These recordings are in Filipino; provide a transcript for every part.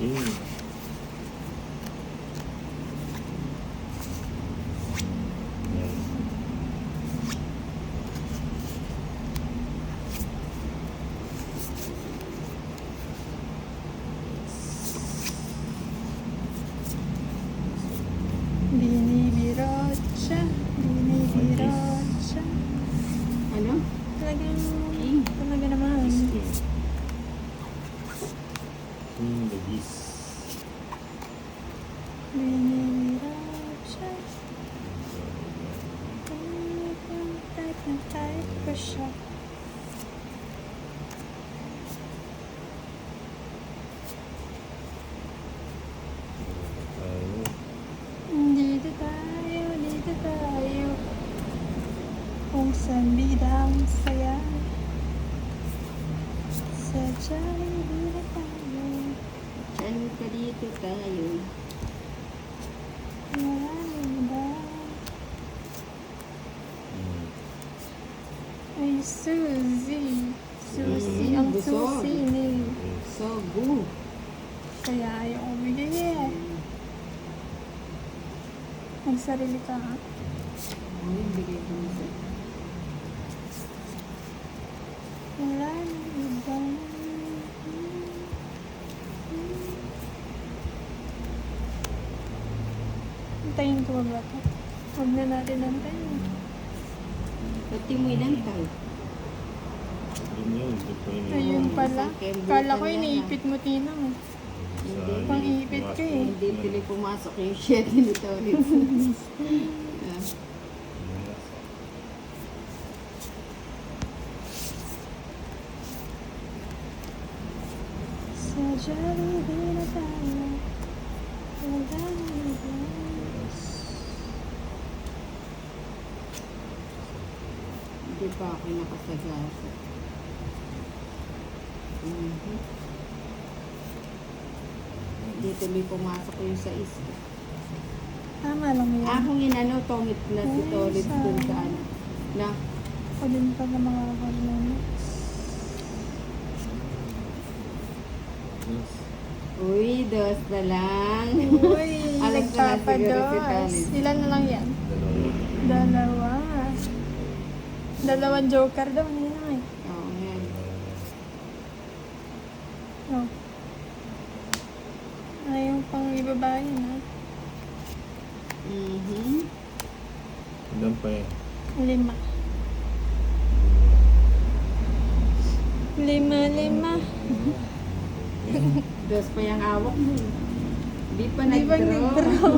King. Yan. Binibirot siya. Binibirot siya. Ano? Talaga naman. King. King the geese. Binibirot siya. Type na type ko siya. Tayo. Dito tayo, dito tayo. Kung saan bidang saya. Sa Jollibee na tayo. Saan ka dito tayo? Maraming ba? Hmm. Ay, Suzy. Suzy, ang Busog. susi ni. So, go. Kaya ayaw ko bigay. Magsarili ka ha. Ano yung bigay ko mo sa... Wala nang ibang. Antayin ko ba ito? Huwag na natin antayin. Pati mo ilang tao. Yun yun. Ito po yun. Ayun pala. Kaya Kala ko bukan iniipit mo tinang. Hindi. Pang-ipit ka eh. Hindi pili pumasok yung shit nito ulit. Ah, Sa Jollibee na tayo. Wala nang ibang. Hindi pa ako nakasagasa. Hindi tuloy pumasok yung sa isa. Tama lang yan. Akong inano, tongit na si Ay, Tolit dun sa ano. Na, Ako din pala mga hormones. Yes. uy, dos na lang. Uy, Alam ko na siguro si nagpapados. Tolit. Ilan na lang yan? Dalawa. Dalawang joker daw. Hindi na eh. Oo, yan. Oh. Ayaw pang ibaba yun ha. Ilan pa eh? 5. 5. Dos pa yung awak mo. Di pa Di ba nag-draw. nag-draw?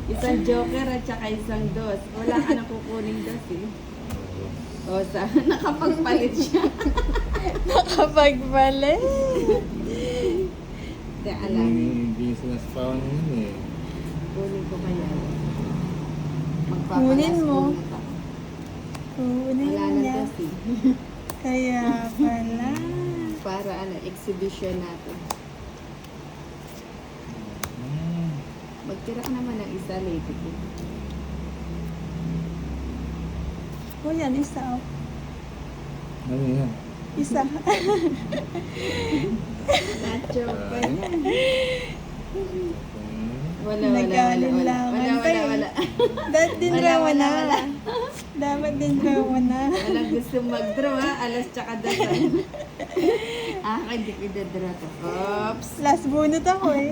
Isang joker at saka isang dos. Wala ka na kukuning dos eh. O, sa nakapagpalit siya. Nakapagbalik. Hindi, alam. Hindi sinaspawn yun eh. Kunin ko kaya. Kunin mo. Magpapalas ko. Kunin Wala na niya. dos eh. Kaya pala. Para ano, exhibition natin. Magtira ka naman ng isa late ko. O yan, isa oh. Ano yan? Isa. Nacho pa yan. Wala. Nag-aalinlangan pa eh. Wala. Dapat din Wala, raw wala, na. wala. Dapat din raw na. Walang gusto mag-draw ha. Alas tsaka dasan. Hindi ko i-draw to. Oops. Last bunot ako eh.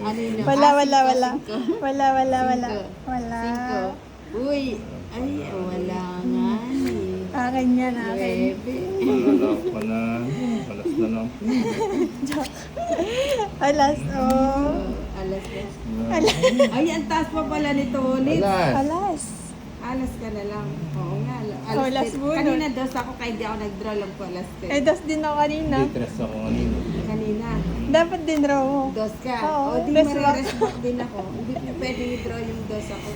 Ano yun? Wala. Cinco. Wala. Cinco. Uy. Ay, wala nga eh. Akin yan, akin. Nuebe. Wala pa na. Alas na lang. Alas, oh. Oh, alas na. Ay, ang taas pa pala nito ulit. Alas. Alas. Alas ka na lang. Oo nga. Oh, last ten. bunot. Kanina dos ako kaya di ako nag-draw lang po alas 10. Eh, dos din ako kanina. Hindi, tres ako kanina. Kanina. Dapat din raw mo. Dos ka. Oo, O di rest back. marirest back din ako. Hindi na pwedeng i-draw yung dos ako.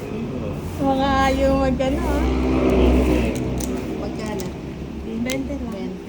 Mga ayaw mag-ano ah. Magkano? 20 lang. 20.